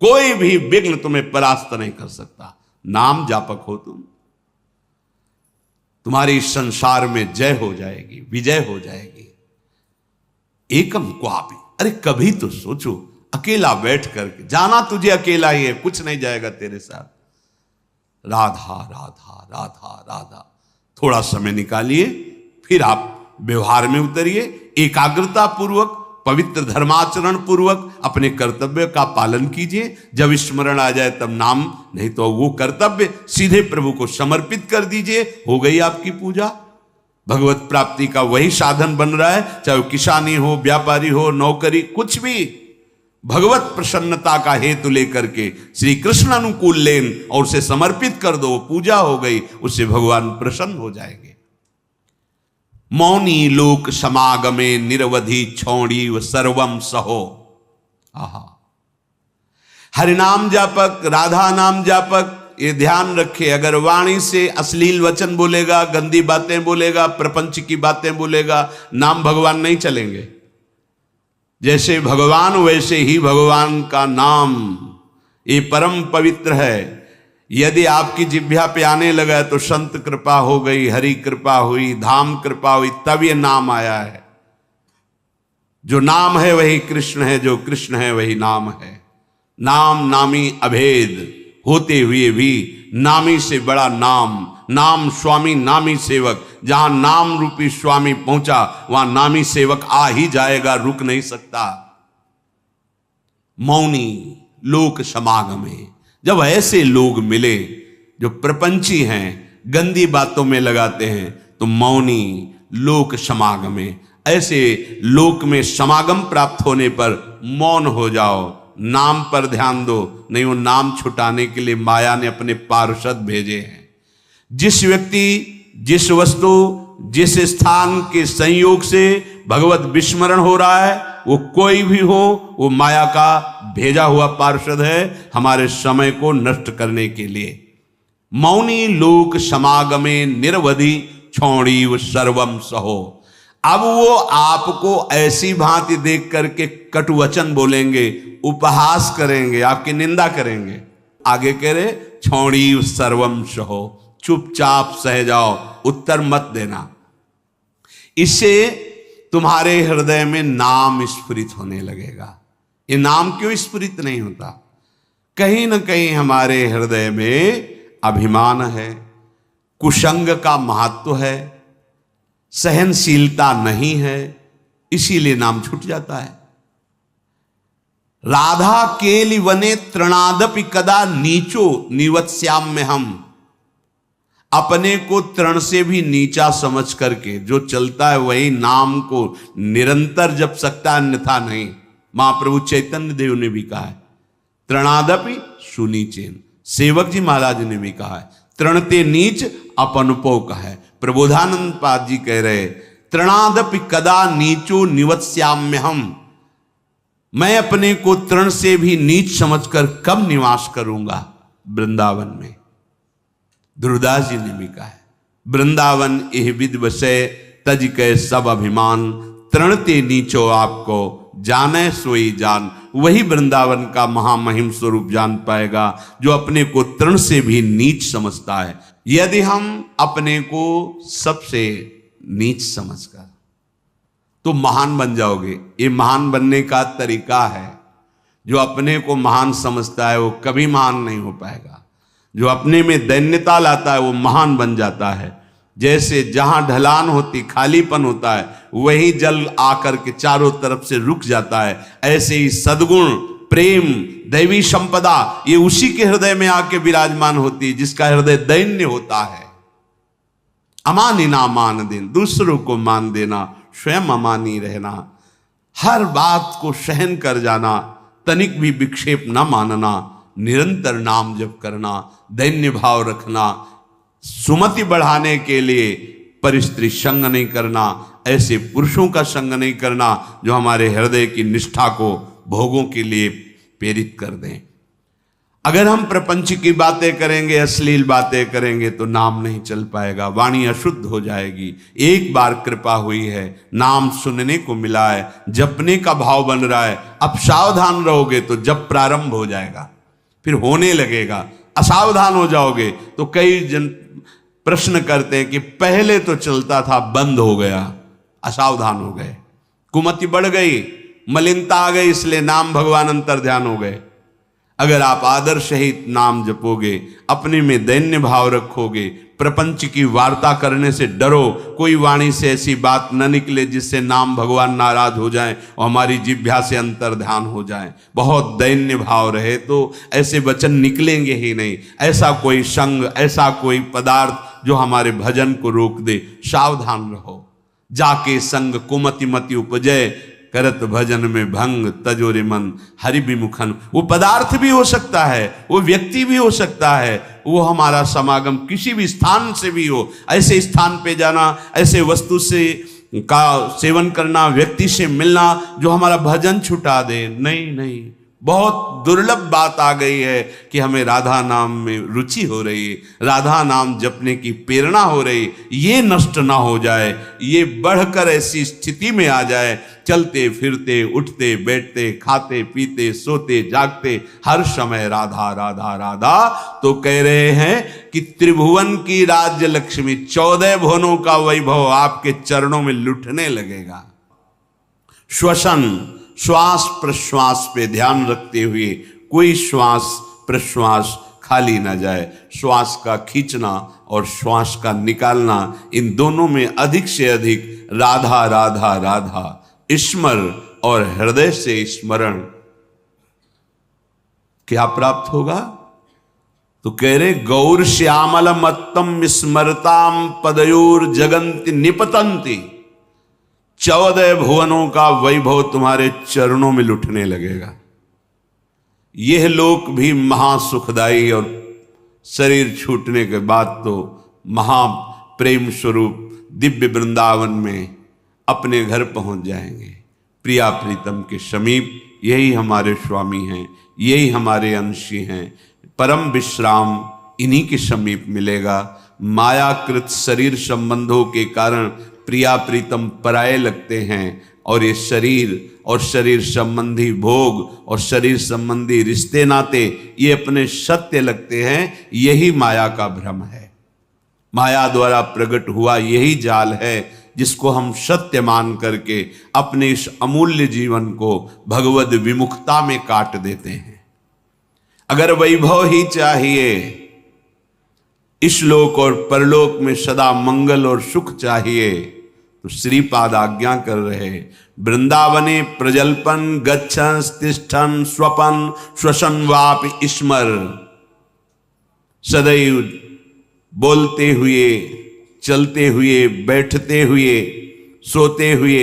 कोई भी विघ्न तुम्हें परास्त नहीं कर सकता। नाम जापक हो तुम, तुम्हारी संसार में जय हो जाएगी, विजय हो जाएगी। एकम क्वापि, अरे कभी तो सोचो, अकेला बैठ करके, जाना तुझे अकेला ही है, कुछ नहीं जाएगा तेरे साथ। राधा राधा राधा राधा, थोड़ा समय निकालिए, फिर आप व्यवहार में उतरिए, एकाग्रता पूर्वक, पवित्र धर्माचरण पूर्वक अपने कर्तव्य का पालन कीजिए। जब स्मरण आ जाए तब नाम, नहीं तो वो कर्तव्य सीधे प्रभु को समर्पित कर दीजिए, हो गई आपकी पूजा। भगवत प्राप्ति का वही साधन बन रहा है, चाहे वो किसानी हो, व्यापारी हो, नौकरी, कुछ भी भगवत प्रसन्नता का हेतु लेकर के श्री कृष्ण अनुकूल लेन और उसे समर्पित कर दो, पूजा हो गई, उससे भगवान प्रसन्न हो जाएंगे। मौनी लोक समागमे निरवधि छौड़ी व सर्वम सहो। आहा, हरिनाम जापक, राधा नाम जापक, ये ध्यान रखे, अगर वाणी से अश्लील वचन बोलेगा, गंदी बातें बोलेगा, प्रपंच की बातें बोलेगा, नाम भगवान नहीं चलेंगे। जैसे भगवान वैसे ही भगवान का नाम, ये परम पवित्र है। यदि आपकी जिह्वा पे आने लगा तो संत कृपा हो गई, हरि कृपा हुई, धाम कृपा हुई, तब ये नाम आया है। जो नाम है वही कृष्ण है, जो कृष्ण है वही नाम है। नाम नामी अभेद होते हुए भी नामी से बड़ा नाम, नाम स्वामी नामी सेवक। जहां नाम रूपी स्वामी पहुंचा वहां नामी सेवक आ ही जाएगा, रुक नहीं सकता। मौनी लोक समागमे, जब ऐसे लोग मिले जो प्रपंची हैं, गंदी बातों में लगाते हैं, तो मौनी लोक समागमे, ऐसे लोक में समागम प्राप्त होने पर मौन हो जाओ, नाम पर ध्यान दो। नहीं, वो नाम छुटाने के लिए माया ने अपने पार्षद भेजे हैं। जिस व्यक्ति, जिस वस्तु, जिस स्थान के संयोग से भगवत विस्मरण हो रहा है, वो कोई भी हो, वो माया का भेजा हुआ पार्षद है हमारे समय को नष्ट करने के लिए। मौनी लोक समागमे निरवधि छौड़ी व सर्वम सहो। अब वो आपको ऐसी भांति देख करके कटुवचन बोलेंगे, उपहास करेंगे, आपकी निंदा करेंगे। आगे कह रहे छौड़ी व सर्वम सहो, चुपचाप सह जाओ, उत्तर मत देना। इससे तुम्हारे हृदय में नाम स्फुरित होने लगेगा। ये नाम क्यों स्फुरित नहीं होता? कहीं ना कहीं हमारे हृदय में अभिमान है, कुसंग का महत्व है, सहनशीलता नहीं है, इसीलिए नाम छूट जाता है। राधा केलि वने तृणादपि कदा नीचो निवत्स्याम्य हम। अपने को तृण से भी नीचा समझ करके जो चलता है वही नाम को निरंतर जप सकता है, अन्यथा नहीं। महाप्रभु चैतन्य देव ने भी कहा है तृणादपि सुनीचेन। सेवक जी महाराज ने भी कहा है तृणते नीच अपनुपो का है। प्रबोधानंद पाद जी कह रहे तृणादपि कदा नीचो निवत्स्याम्य हम। मैं अपने को तृण से भी नीच समझकर कब निवास करूंगा वृंदावन में। ध्रुवदास जी ने भी कहा है वृंदावन एह विद बसे तज के सब अभिमान। तृणते नीचो आपको जाने सोई जान। वही वृंदावन का महामहिम स्वरूप जान पाएगा जो अपने को तृण से भी नीच समझता है। यदि हम अपने को सबसे नीच समझकर तो महान बन जाओगे। ये महान बनने का तरीका है। जो अपने को महान समझता है वो कभी महान नहीं हो पाएगा। जो अपने में दैन्यता लाता है वो महान बन जाता है। जैसे जहां ढलान होती, खालीपन होता है, वही जल आकर के चारों तरफ से रुक जाता है। ऐसे ही सद्गुण, प्रेम, दैवी संपदा ये उसी के हृदय में आके विराजमान होती है जिसका हृदय दैन्य होता है। अमानी ना मान देना, दूसरों को मान देना, स्वयं अमानी रहना, हर बात को सहन कर जाना, तनिक भी विक्षेप न मानना, निरंतर नाम जप करना, दैन्य भाव रखना, सुमति बढ़ाने के लिए परिस्त्री संग नहीं करना, ऐसे पुरुषों का संग नहीं करना जो हमारे हृदय की निष्ठा को भोगों के लिए प्रेरित कर दें। अगर हम प्रपंच की बातें करेंगे, अश्लील बातें करेंगे तो नाम नहीं चल पाएगा, वाणी अशुद्ध हो जाएगी। एक बार कृपा हुई है, नाम सुनने को मिला है, जपने का भाव बन रहा है, अब सावधान रहोगे तो जब प्रारंभ हो जाएगा, फिर होने लगेगा। असावधान हो जाओगे तो कई जन प्रश्न करते हैं कि पहले तो चलता था, बंद हो गया, असावधान हो गए, कुमति बढ़ गई, मलिनता आ गई, इसलिए नाम भगवान अंतर ध्यान हो गए। अगर आप आदर सहित नाम जपोगे, अपने में दैन्य भाव रखोगे, प्रपंच की वार्ता करने से डरो, कोई वाणी से ऐसी बात न निकले जिससे नाम भगवान नाराज हो जाए और हमारी जिह्वा से अंतर ध्यान हो जाए। बहुत दैन्य भाव रहे तो ऐसे वचन निकलेंगे ही नहीं। ऐसा कोई संग, ऐसा कोई पदार्थ जो हमारे भजन को रोक दे, सावधान रहो। जाके संग कुमति मति उपजय, करत भजन में भंग तजोरे मन हरि विमुखन। वो पदार्थ भी हो सकता है, वो व्यक्ति भी हो सकता है, वो हमारा समागम किसी भी स्थान से भी हो। ऐसे स्थान पे जाना, ऐसे वस्तु से का सेवन करना, व्यक्ति से मिलना जो हमारा भजन छुटा दे, नहीं नहीं। बहुत दुर्लभ बात आ गई है कि हमें राधा नाम में रुचि हो रही है, राधा नाम जपने की प्रेरणा हो रही, ये नष्ट ना हो जाए, ये बढ़कर ऐसी स्थिति में आ जाए, चलते फिरते उठते बैठते खाते पीते सोते जागते हर समय राधा राधा राधा। तो कह रहे हैं कि त्रिभुवन की राज्य लक्ष्मी, 14 भुवनों का वैभव आपके चरणों में लुटने लगेगा। श्वसन, श्वास प्रश्वास पे ध्यान रखते हुए कोई श्वास प्रश्वास खाली ना जाए। श्वास का खींचना और श्वास का निकालना, इन दोनों में अधिक से अधिक राधा राधा राधा स्मर और हृदय से स्मरण क्या प्राप्त होगा। तो कह रहे गौर श्यामल मत्तम स्मरताम पदयोर जगंति निपतंती। 14 भुवनों का वैभव तुम्हारे चरणों में लुटने लगेगा। यह लोक भी महासुखदायी और शरीर छूटने के बाद तो महाप्रेम स्वरूप दिव्य वृंदावन में अपने घर पहुंच जाएंगे, प्रिया प्रीतम के समीप। यही हमारे स्वामी हैं, यही हमारे अंशी हैं। परम विश्राम इन्हीं के समीप मिलेगा। मायाकृत शरीर संबंधों के कारण प्रिया प्रीतम पराये लगते हैं, और ये शरीर और शरीर संबंधी भोग और शरीर संबंधी रिश्ते नाते ये अपने सत्य लगते हैं। यही माया का भ्रम है, माया द्वारा प्रकट हुआ यही जाल है जिसको हम सत्य मान करके अपने इस अमूल्य जीवन को भगवद विमुखता में काट देते हैं। अगर वैभव ही चाहिए, इस लोक और परलोक में सदा मंगल और सुख चाहिए, तो श्रीपाद आज्ञा कर रहे वृंदावने प्रजल्पन गच्छन तिष्ठन स्वपन श्वसन वाप स्मर। सदैव बोलते हुए, चलते हुए, बैठते हुए, सोते हुए,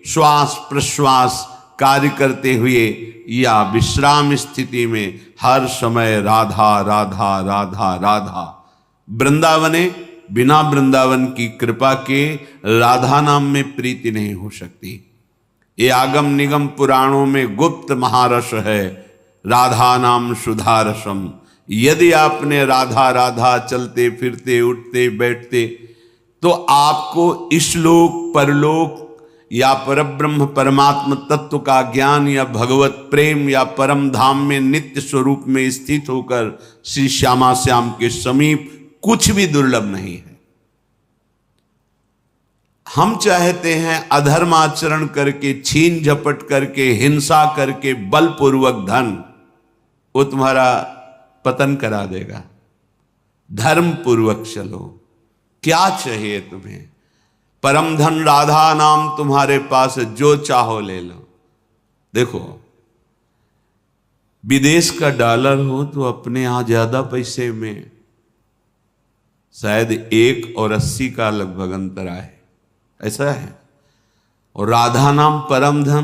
श्वास प्रश्वास कार्य करते हुए या विश्राम स्थिति में हर समय राधा राधा राधा राधा। वृंदावने, बिना वृंदावन की कृपा के राधा नाम में प्रीति नहीं हो सकती। ये आगम निगम पुराणों में गुप्त महारस है, राधा नाम सुधारसम। यदि आपने राधा राधा चलते फिरते उठते बैठते, तो आपको इस लोक परलोक या परब्रह्म परमात्म तत्व का ज्ञान या भगवत प्रेम या परम धाम में नित्य स्वरूप में स्थित होकर श्री श्यामा श्याम के समीप कुछ भी दुर्लभ नहीं है। हम चाहते हैं अधर्माचरण करके, छीन झपट करके, हिंसा करके, बलपूर्वक धन, वो तुम्हारा पतन करा देगा। धर्म पूर्वक चलो। क्या चाहिए तुम्हें? परम धन राधा नाम तुम्हारे पास, जो चाहो ले लो। देखो, विदेश का डॉलर हो तो अपने यहां ज्यादा पैसे में शायद 1 और 80 का लगभग अंतर आए, ऐसा है। और राधा नाम परम धन,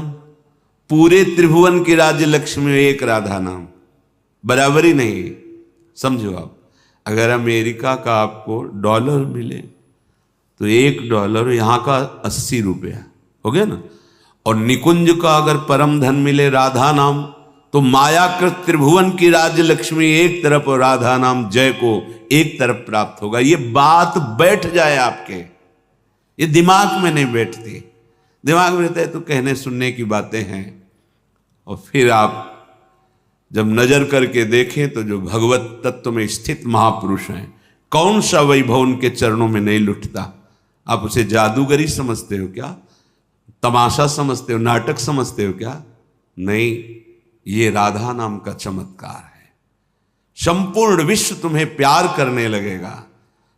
पूरे त्रिभुवन की राज्य लक्ष्मी में एक राधा नाम, बराबरी नहीं। समझो आप, अगर अमेरिका का आपको डॉलर मिले तो $1 यहाँ का 80 रुपया हो गया ना। और निकुंज का अगर परम धन मिले राधा नाम, तो मायाकृत त्रिभुवन की राज्य लक्ष्मी एक तरफ और राधा नाम जय को एक तरफ प्राप्त होगा। ये बात बैठ जाए आपके, ये दिमाग में नहीं बैठती। दिमाग में रहता है तो कहने सुनने की बातें हैं, और फिर आप जब नजर करके देखें तो जो भगवत तत्व में स्थित महापुरुष हैं, कौन सा वैभव उनके चरणों में नहीं लुटता। आप उसे जादूगरी समझते हो क्या? तमाशा समझते हो? नाटक समझते हो क्या? नहीं, ये राधा नाम का चमत्कार है। संपूर्ण विश्व तुम्हें प्यार करने लगेगा।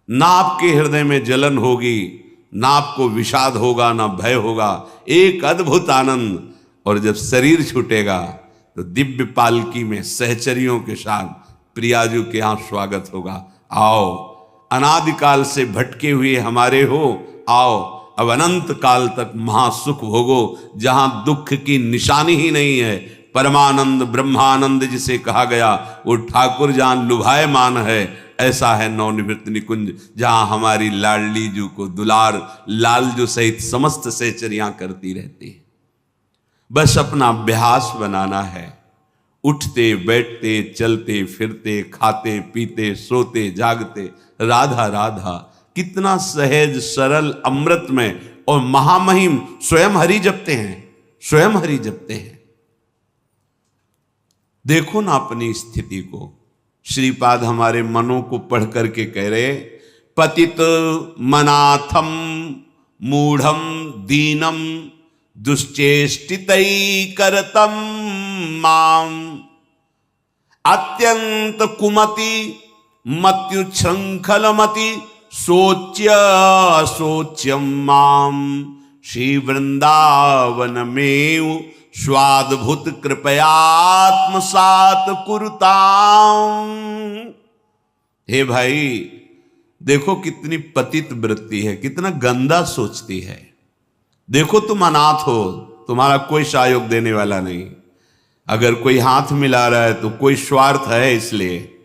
ना आपके हृदय में जलन होगी, ना आपको विषाद होगा, ना भय होगा, एक अद्भुत आनंद। और जब शरीर छूटेगा तो दिव्य पालकी में सहचरियों के साथ प्रियाजू के यहां स्वागत होगा। आओ, अनादिकाल से भटके हुए हमारे हो, आओ अब अनंत काल तक महासुख भोगो, जहां दुख की निशानी ही नहीं है। परमानंद ब्रह्मानंद जिसे कहा गया, वो ठाकुर जान लुभायमान है। ऐसा है नवनिवृत्त निकुंज, जहां हमारी लाडली जू को दुलार लालजू सहित समस्त सहचरियां करती रहती है। बस अपना अभ्यास बनाना है। उठते बैठते चलते फिरते खाते पीते सोते जागते राधा राधा, कितना सहज सरल अमृत में और महामहिम स्वयं हरि जपते हैं, स्वयं हरि जपते हैं। देखो ना अपनी स्थिति को। श्रीपाद हमारे मनों को पढ़ करके कह रहे, पतित मनाथम मूढ़म दीनम दुश्चेष्टितै करतम माम अत्यंत कुमति मत्युच्छृंखलमति सोच्य सोच्यम माम श्री वृंदावन में स्वाद्भुत कृपयात्मसात कुरुताम। हे भाई, देखो कितनी पतित वृत्ति है, कितना गंदा सोचती है। देखो तुम अनाथ हो, तुम्हारा कोई सहयोग देने वाला नहीं। अगर कोई हाथ मिला रहा है तो कोई स्वार्थ है, इसलिए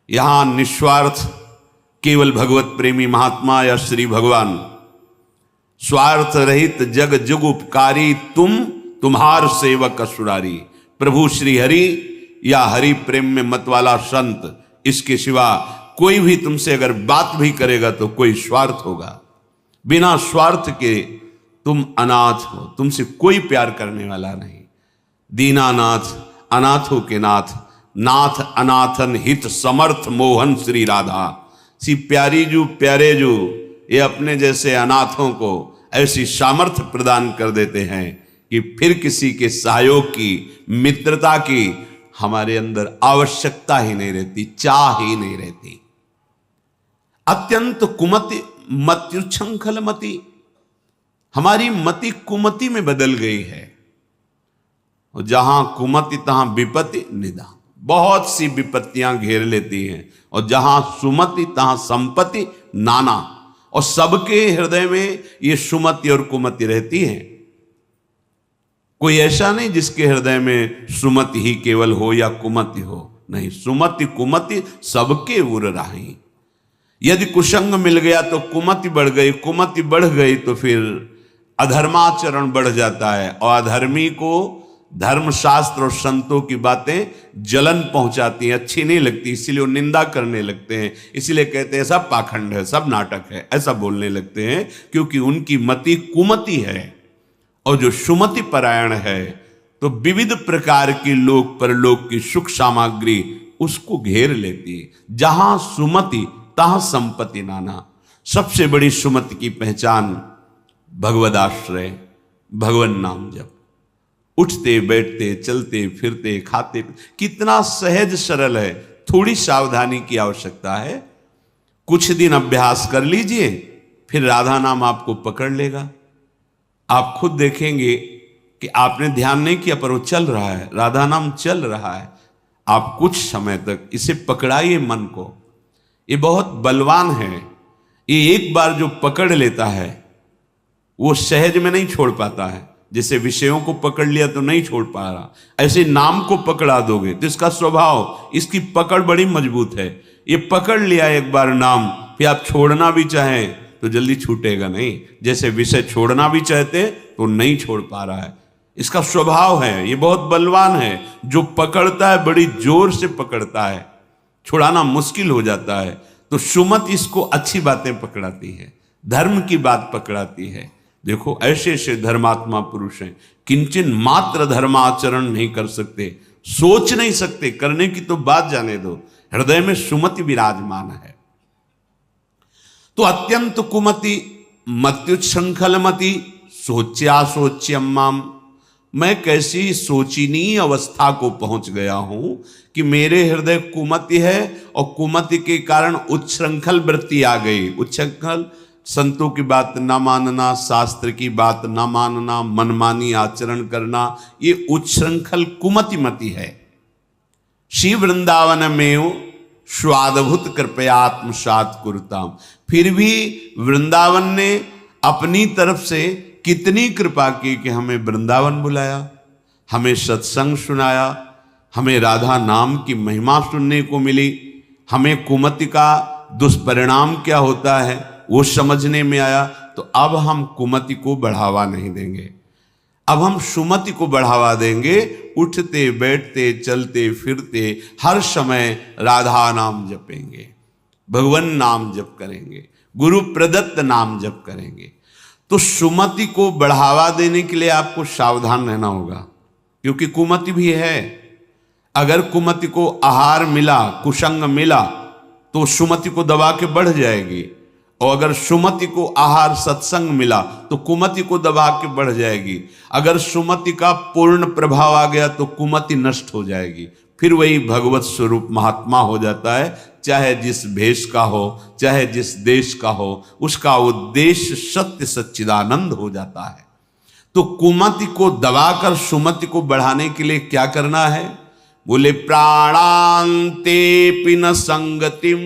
यहां निस्वार्थ केवल भगवत प्रेमी महात्मा या श्री भगवान, स्वार्थ रहित जग जुग उपकारी तुम, तुम्हार सेवक असुरारी। प्रभु श्री हरि या हरि प्रेम में मत वाला संत, इसके सिवा कोई भी तुमसे अगर बात भी करेगा तो कोई स्वार्थ होगा। बिना स्वार्थ के तुम अनाथ हो, तुमसे कोई प्यार करने वाला नहीं। दीनानाथ अनाथों के नाथ, नाथ अनाथन हित समर्थ मोहन श्री राधा। सी प्यारी जू प्यारे जू, ये अपने जैसे अनाथों को ऐसी सामर्थ्य प्रदान कर देते हैं कि फिर किसी के सहयोग की, मित्रता की हमारे अंदर आवश्यकता ही नहीं रहती, चाह ही नहीं रहती। अत्यंत कुमति मत्युच्छृंखल मति, हमारी मति कुमति में बदल गई है। और जहां कुमति तहां विपत्ति निदान, बहुत सी विपत्तियां घेर लेती हैं। और जहां सुमति तहां संपत्ति नाना, और सबके हृदय में ये सुमति और कुमति रहती है। कोई ऐसा नहीं जिसके हृदय में सुमति ही केवल हो या कुमति हो, नहीं, सुमति कुमति सबके उर राही। यदि कुसंग मिल गया तो कुमति बढ़ गई, कुमति बढ़ गई तो फिर अधर्माचरण बढ़ जाता है। और अधर्मी को धर्मशास्त्र और संतों की बातें जलन पहुंचाती हैं, अच्छी नहीं लगती, इसीलिए वो निंदा करने लगते हैं। इसीलिए कहते हैं सब पाखंड है, सब नाटक है, ऐसा बोलने लगते हैं, क्योंकि उनकी मति कुमति है। और जो सुमति परायण है तो विविध प्रकार की लोक परलोक की सुख सामग्री उसको घेर लेती है। जहां सुमति तहां संपत्ति नाना। सबसे बड़ी सुमति की पहचान भगवदाश्रय, भगवन नाम जप। उठते बैठते चलते फिरते खाते, कितना सहज सरल है। थोड़ी सावधानी की आवश्यकता है। कुछ दिन अभ्यास कर लीजिए, फिर राधा नाम आपको पकड़ लेगा। आप खुद देखेंगे कि आपने ध्यान नहीं किया पर वो चल रहा है, राधा नाम चल रहा है। आप कुछ समय तक इसे पकड़ाइए मन को, ये बहुत बलवान है। ये एक बार जो पकड़ लेता है वो सहज में नहीं छोड़ पाता है। जैसे विषयों को पकड़ लिया तो नहीं छोड़ पा रहा, ऐसे नाम को पकड़ा दोगे तो इसका स्वभाव, इसकी पकड़ बड़ी मजबूत है। ये पकड़ लिया एक बार नाम, फिर आप छोड़ना भी चाहें तो जल्दी छूटेगा नहीं। जैसे विषय छोड़ना भी चाहते तो नहीं छोड़ पा रहा है। इसका स्वभाव है, ये बहुत बलवान है। जो पकड़ता है बड़ी जोर से पकड़ता है, छुड़ाना मुश्किल हो जाता है। तो सुमति इसको अच्छी बातें पकड़ाती है, धर्म की बात पकड़ाती है। देखो ऐसे ऐसे धर्मात्मा पुरुष हैं, किंचन मात्र धर्माचरण नहीं कर सकते, सोच नहीं सकते, करने की तो बात जाने दो, हृदय में सुमति विराजमान है। तो अत्यंत कुमति मत्युच्छृंखलमति सोच्या सोच्यम्माम, मैं कैसी सोचनीय अवस्था को पहुंच गया हूं कि मेरे हृदय कुमति है और कुमति के कारण उच्छृंखल वृत्ति आ गई। उच्छृंखल संतों की बात ना मानना, शास्त्र की बात ना मानना, मनमानी आचरण करना, ये उच्छृंखल कुमति मति है। श्री वृंदावन में स्वादभूत कृपयात्मसात कुरुताम, फिर भी वृंदावन ने अपनी तरफ से कितनी कृपा की कि हमें वृंदावन बुलाया, हमें सत्संग सुनाया, हमें राधा नाम की महिमा सुनने को मिली, हमें कुमति का दुष्परिणाम क्या होता है वो समझने में आया। तो अब हम कुमति को बढ़ावा नहीं देंगे, अब हम सुमति को बढ़ावा देंगे। उठते बैठते चलते फिरते हर समय राधा नाम जपेंगे, भगवान नाम जप करेंगे, गुरु प्रदत्त नाम जप करेंगे। तो सुमति को बढ़ावा देने के लिए आपको सावधान रहना होगा, क्योंकि कुमति भी है। अगर कुमति को आहार मिला, कुसंग मिला, तो सुमति को दबा के बढ़ जाएगी, और अगर सुमति को आहार सत्संग मिला तो कुमति को दबा के बढ़ जाएगी। अगर सुमति का पूर्ण प्रभाव आ गया तो कुमति नष्ट हो जाएगी, फिर वही भगवत स्वरूप महात्मा हो जाता है। चाहे जिस भेष का हो, चाहे जिस देश का हो, उसका उद्देश्य सत्य सच्चिदानंद हो जाता है। तो कुमति को दबाकर सुमति को बढ़ाने के लिए क्या करना है? बोले प्राणांते पिन संगतिम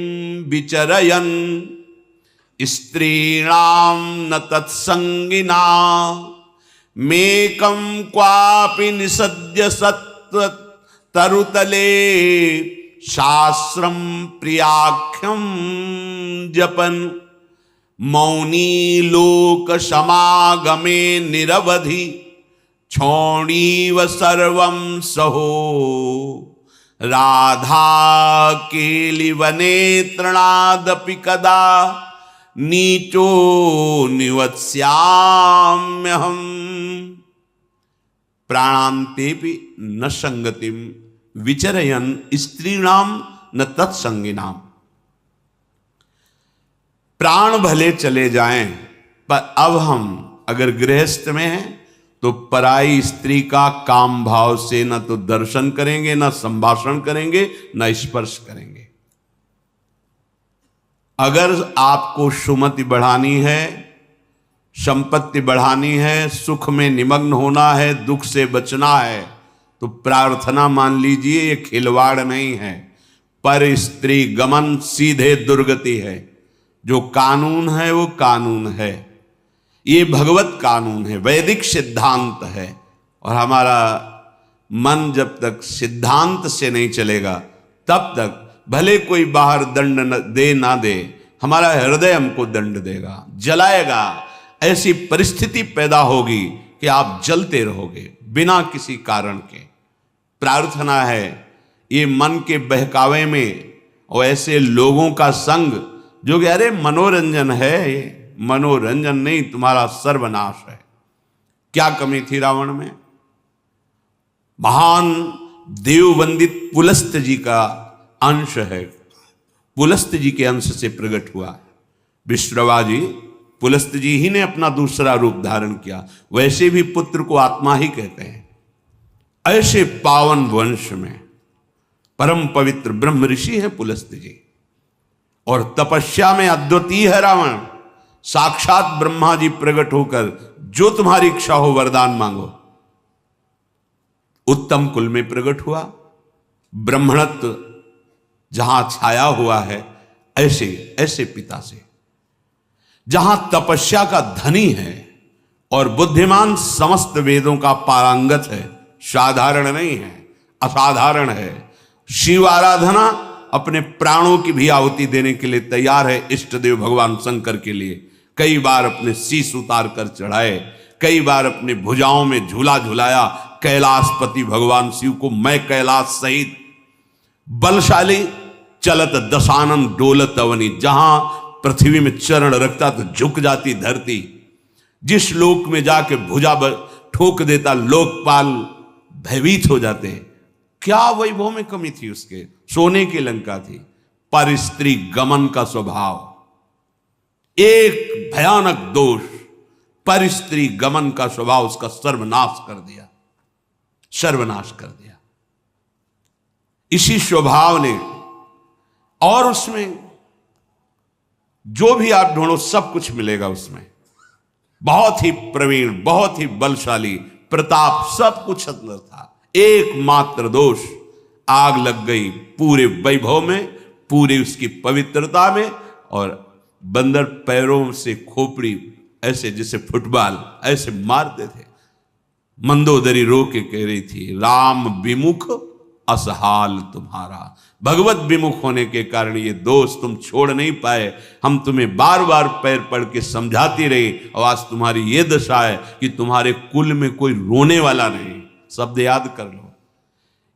विचरयन स्त्रीणाम न तत्संगिना मेकम क्वापि निसद्य सत्व तरुतले शास्त्रम प्रियाख्यम जपन मौनी लोक समागमे निरवधि क्षौणीव सर्वं सहो राधा केलिवने तृणादपि कदा नीचो निवत्स्याम्यहम् प्राणान्तेपि न संगतिम विचरयन स्त्रीणाम न तत्संगिनाम। प्राण भले चले जाएं, पर अब हम अगर गृहस्थ में हैं तो पराई स्त्री का काम भाव से न तो दर्शन करेंगे, न संभाषण करेंगे, न स्पर्श करेंगे। अगर आपको सुमति बढ़ानी है, संपत्ति बढ़ानी है, सुख में निमग्न होना है, दुख से बचना है, तो प्रार्थना मान लीजिए ये खिलवाड़ नहीं है, पर स्त्री गमन सीधे दुर्गति है। जो कानून है वो कानून है, ये भगवत कानून है, वैदिक सिद्धांत है। और हमारा मन जब तक सिद्धांत से नहीं चलेगा तब तक भले कोई बाहर दंड दे ना दे, हमारा हृदय हमको दंड देगा, जलाएगा। ऐसी परिस्थिति पैदा होगी कि आप जलते रहोगे बिना किसी कारण के। प्रार्थना है ये मन के बहकावे में और ऐसे लोगों का संग जो कि अरे मनोरंजन है, ये मनोरंजन नहीं, तुम्हारा सर्वनाश है। क्या कमी थी रावण में? महान देववंदित पुलस्त जी का अंश है, पुलस्त जी के अंश से प्रकट हुआ। विश्रवा जी, पुलस्त जी ही ने अपना दूसरा रूप धारण किया। वैसे भी पुत्र को आत्मा ही कहते हैं। ऐसे पावन वंश में परम पवित्र ब्रह्म ऋषि है पुलस्त जी, और तपस्या में अद्वितीय है रावण। साक्षात ब्रह्मा जी प्रकट होकर जो तुम्हारी इच्छा हो वरदान मांगो। उत्तम कुल में प्रकट हुआ, ब्राह्मणत्व जहां छाया हुआ है, ऐसे ऐसे पिता से, जहां तपस्या का धनी है और बुद्धिमान, समस्त वेदों का पारंगत है, साधारण नहीं है, असाधारण है। शिव आराधना अपने प्राणों की भी आहुति देने के लिए तैयार है। इष्ट देव भगवान शंकर के लिए कई बार अपने शीश उतार कर चढ़ाए, कई बार अपने भुजाओं में झूला झुलाया कैलाशपति भगवान शिव को। मैं कैलाश सहित बलशाली चलत दशानन डोलत अवनी, जहां पृथ्वी में चरण रखता तो झुक जाती धरती, जिस लोक में जाके भुजा ठोक देता लोकपाल भयभीत हो जाते। क्या वैभव में कमी थी उसके, सोने की लंका थी, पर स्त्री गमन का स्वभाव एक भयानक दोष, पर स्त्री गमन का स्वभाव उसका सर्वनाश कर दिया, सर्वनाश कर दिया। इसी स्वभाव ने, और उसमें जो भी आप ढूंढो सब कुछ मिलेगा उसमें। बहुत ही प्रवीण, बहुत ही बलशाली, प्रताप सब कुछ अंदर था। एकमात्र दोष, आग लग गई पूरे वैभव में, पूरी उसकी पवित्रता में। और बंदर पैरों से खोपड़ी ऐसे जैसे फुटबॉल ऐसे मारते थे। मंदोदरी रो के कह रही थी, राम विमुख असहाल तुम्हारा। भगवत विमुख होने के कारण ये दोष तुम छोड़ नहीं पाए। हम तुम्हें बार बार पैर पड़ के समझाती रही, और आज तुम्हारी ये दशा है कि तुम्हारे कुल में कोई रोने वाला नहीं। शब्द याद कर लो।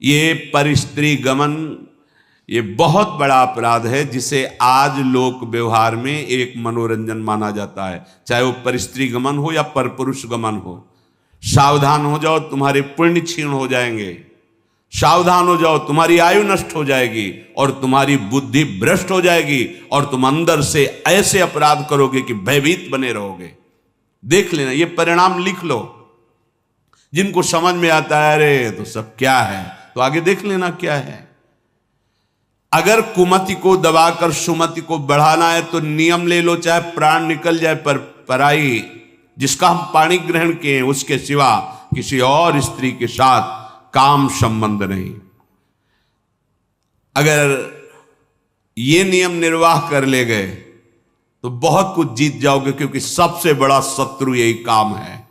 ये परिस्त्री गमन, ये बहुत बड़ा अपराध है, जिसे आज लोक व्यवहार में एक मनोरंजन माना जाता है, चाहे वो परिस्त्री गमन हो या परपुरुष गमन हो। सावधान हो जाओ, तुम्हारे पुण्य क्षीण हो जाएंगे। सावधान हो जाओ, तुम्हारी आयु नष्ट हो जाएगी और तुम्हारी बुद्धि भ्रष्ट हो जाएगी, और तुम अंदर से ऐसे अपराध करोगे कि भयभीत बने रहोगे। देख लेना, ये परिणाम लिख लो। जिनको समझ में आता है अरे तो सब क्या है, तो आगे देख लेना क्या है। अगर कुमति को दबाकर सुमति को बढ़ाना है तो नियम ले लो, चाहे प्राण निकल जाए, पर पराई जिसका हम पाणी ग्रहण किए उसके सिवा किसी और स्त्री के साथ काम संबंध नहीं। अगर ये नियम निर्वाह कर ले गए तो बहुत कुछ जीत जाओगे, क्योंकि सबसे बड़ा शत्रु यही काम है।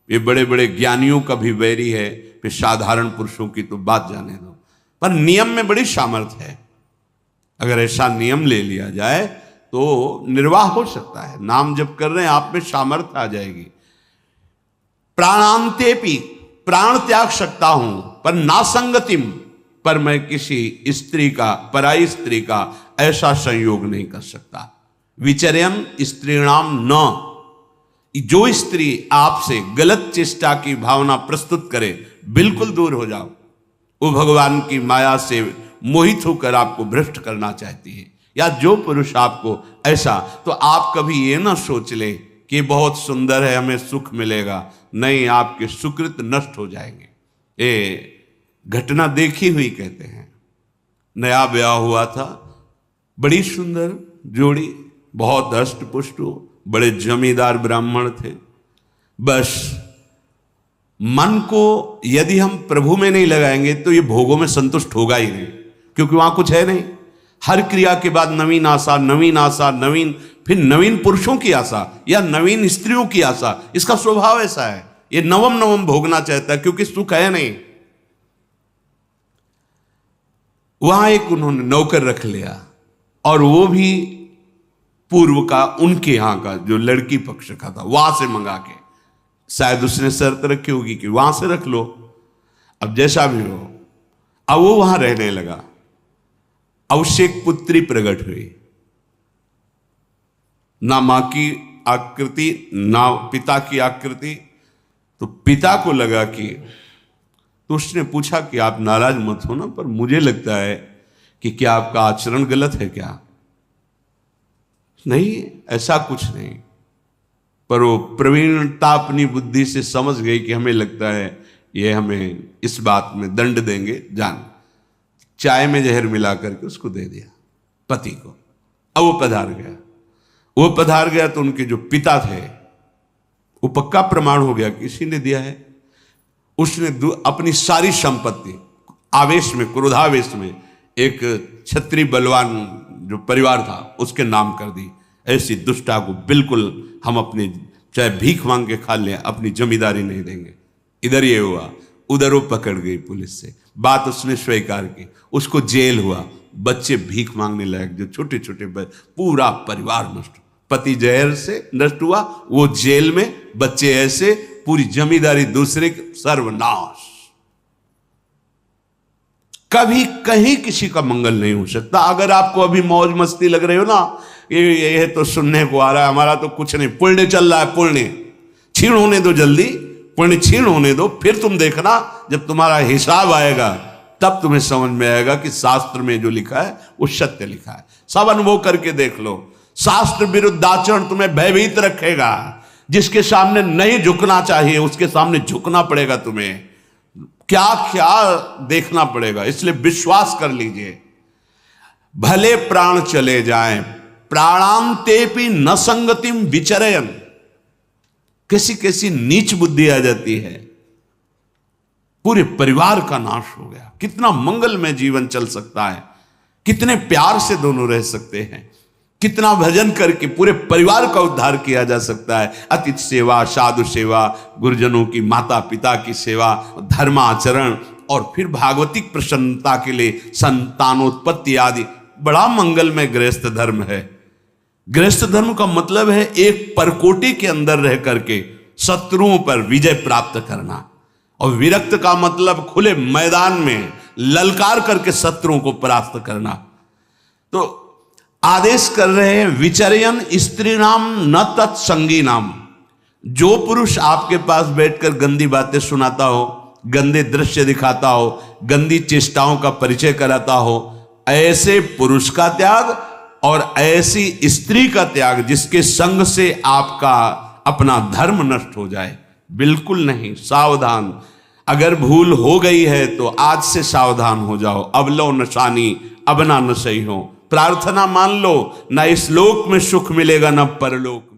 ये बड़े बड़े ज्ञानियों का भी वैरी है, फिर साधारण पुरुषों की तो बात जाने दो। पर नियम में बड़ी सामर्थ्य है। अगर ऐसा नियम ले लिया जाए तो निर्वाह हो सकता है। नाम जप कर रहे हैं, आप में सामर्थ्य आ जाएगी। प्राणांतेपि, प्राण त्याग सकता हूं, पर नासंगतिम, पर मैं किसी स्त्री का, पराई स्त्री का ऐसा संयोग नहीं कर सकता। विचर्यन स्त्रीणाम न, जो स्त्री आपसे गलत चेष्टा की भावना प्रस्तुत करे, बिल्कुल दूर हो जाओ। वो भगवान की माया से मोहित होकर आपको भ्रष्ट करना चाहती है। या जो पुरुष आपको ऐसा, तो आप कभी ये ना सोच ले कि बहुत सुंदर है, हमें सुख मिलेगा। नहीं, आपके सुकृत नष्ट हो जाएंगे। ये घटना देखी हुई कहते हैं। नया ब्याह हुआ था, बड़ी सुंदर जोड़ी, बहुत हष्ट पुष्ट, बड़े जमींदार ब्राह्मण थे। बस मन को यदि हम प्रभु में नहीं लगाएंगे तो ये भोगों में संतुष्ट होगा ही नहीं, क्योंकि वहां कुछ है नहीं। हर क्रिया के बाद नवीन आशा, नवीन आशा, नवीन, फिर नवीन पुरुषों की आशा या नवीन स्त्रियों की आशा। इसका स्वभाव ऐसा है, ये नवम नवम भोगना चाहता है, क्योंकि सुख है नहीं। वहां एक उन्होंने नौकर रख लिया, और वो भी पूर्व का, उनके यहां का, जो लड़की पक्ष का था, वहां से मंगा के। शायद उसने शर्त रखी होगी कि वहां से रख लो। अब जैसा भी हो, अब वो वहां रहने लगा। अब उससे एक पुत्री प्रकट हुई, ना मां की आकृति ना पिता की आकृति। तो पिता को लगा कि, तो उसने पूछा कि आप नाराज मत हो ना, पर मुझे लगता है कि क्या आपका आचरण गलत है क्या? नहीं, ऐसा कुछ नहीं। पर वो प्रवीणता अपनी बुद्धि से समझ गई कि हमें लगता है ये हमें इस बात में दंड देंगे, जान। चाय में जहर मिला करके उसको दे दिया पति को। अब वो पधार गया। वो पधार गया तो उनके जो पिता थे, वो पक्का प्रमाण हो गया कि इसी ने दिया है। उसने अपनी सारी संपत्ति आवेश में, क्रोधावेश में, एक क्षत्रिय बलवान जो परिवार था उसके नाम कर दी। ऐसी दुष्टा को बिल्कुल हम अपने, चाहे भीख मांग के खा लें, अपनी जमींदारी नहीं देंगे। इधर ये हुआ, उधर वो पकड़ गई पुलिस से, बात उसने स्वीकार की, उसको जेल हुआ। बच्चे भीख मांगने लायक, जो छोटे छोटे, पूरा परिवार नष्ट। पति जहर से नष्ट हुआ, वो जेल में, बच्चे ऐसे, पूरी जमींदारी दूसरे, सर्वनाश। कभी कहीं किसी का मंगल नहीं हो सकता। अगर आपको अभी मौज मस्ती लग रही हो ना, ये तो सुनने को आ रहा है, हमारा तो कुछ नहीं, पुण्य चल रहा है, पुण्य क्षीण होने दो, जल्दी पुण्य क्षीण होने दो, फिर तुम देखना जब तुम्हारा हिसाब आएगा तब तुम्हें समझ में आएगा कि शास्त्र में जो लिखा है वो सत्य लिखा है। सब अनुभव करके देख लो। शास्त्र विरुद्ध आचरण तुम्हें भयभीत रखेगा। जिसके सामने नहीं झुकना चाहिए उसके सामने झुकना पड़ेगा, तुम्हें क्या क्या देखना पड़ेगा। इसलिए विश्वास कर लीजिए, भले प्राण चले जाएं, प्राणांतेपि न संगतिम विचरयन। कैसी कैसी नीच बुद्धि आ जाती है, पूरे परिवार का नाश हो गया। कितना मंगलमय जीवन चल सकता है, कितने प्यार से दोनों रह सकते हैं, कितना भजन करके पूरे परिवार का उद्धार किया जा सकता है। अतिथि सेवा, साधु सेवा, गुरुजनों की, माता पिता की सेवा, धर्माचरण, और फिर भागवतिक प्रसन्नता के लिए संतानोत्पत्ति आदि। बड़ा मंगलमय गृहस्थ धर्म है। गृहस्थ धर्म का मतलब है एक परकोटि के अंदर रह करके शत्रुओं पर विजय प्राप्त करना, और विरक्त का मतलब खुले मैदान में ललकार करके शत्रुओं को परास्त करना। तो आदेश कर रहे हैं, विचर्यन स्त्री नाम न तत्संगी नाम। जो पुरुष आपके पास बैठकर गंदी बातें सुनाता हो, गंदे दृश्य दिखाता हो, गंदी चेष्टाओं का परिचय कराता हो, ऐसे पुरुष का त्याग और ऐसी स्त्री का त्याग जिसके संग से आपका अपना धर्म नष्ट हो जाए, बिल्कुल नहीं। सावधान। अगर भूल हो गई है तो आज से सावधान हो जाओ। अब लो नशानी, अब ना न सही हो। प्रार्थना मान लो, ना इस लोक में सुख मिलेगा ना परलोक में।